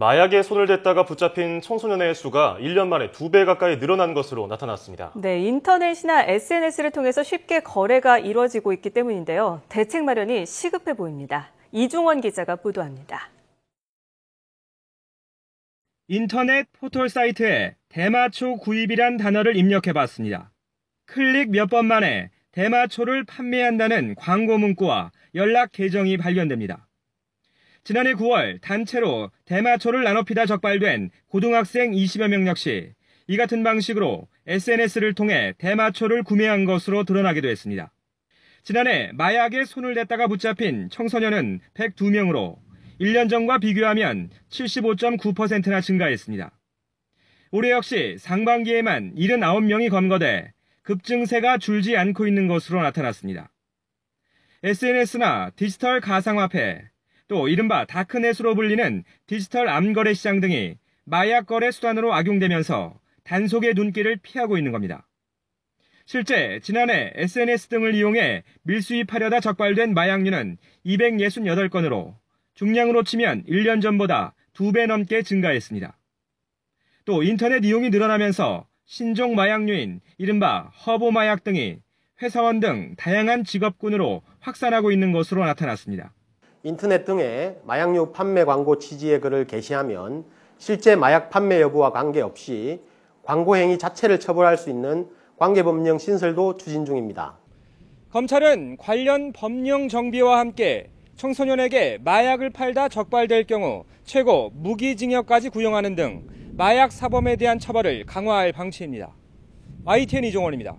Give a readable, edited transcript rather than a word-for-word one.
마약에 손을 댔다가 붙잡힌 청소년의 수가 1년 만에 2배 가까이 늘어난 것으로 나타났습니다. 네, 인터넷이나 SNS를 통해서 쉽게 거래가 이뤄지고 있기 때문인데요. 대책 마련이 시급해 보입니다. 이중원 기자가 보도합니다. 인터넷 포털 사이트에 대마초 구입이란 단어를 입력해봤습니다. 클릭 몇 번 만에 대마초를 판매한다는 광고 문구와 연락 계정이 발견됩니다. 지난해 9월 단체로 대마초를 나눠 피다 적발된 고등학생 20여 명 역시 이 같은 방식으로 SNS를 통해 대마초를 구매한 것으로 드러나기도 했습니다. 지난해 마약에 손을 댔다가 붙잡힌 청소년은 102명으로 1년 전과 비교하면 75.9%나 증가했습니다. 올해 역시 상반기에만 79명이 검거돼 급증세가 줄지 않고 있는 것으로 나타났습니다. SNS나 디지털 가상화폐, 또 이른바 다크넷으로 불리는 디지털 암거래 시장 등이 마약 거래 수단으로 악용되면서 단속의 눈길을 피하고 있는 겁니다. 실제 지난해 SNS 등을 이용해 밀수입하려다 적발된 마약류는 268건으로 중량으로 치면 1년 전보다 2배 넘게 증가했습니다. 또 인터넷 이용이 늘어나면서 신종 마약류인 이른바 허브 마약 등이 회사원 등 다양한 직업군으로 확산하고 있는 것으로 나타났습니다. 인터넷 등의 마약류 판매 광고 취지의 글을 게시하면 실제 마약 판매 여부와 관계없이 광고 행위 자체를 처벌할 수 있는 관계법령 신설도 추진 중입니다. 검찰은 관련 법령 정비와 함께 청소년에게 마약을 팔다 적발될 경우 최고 무기징역까지 구형하는 등 마약 사범에 대한 처벌을 강화할 방침입니다. YTN 이종원입니다.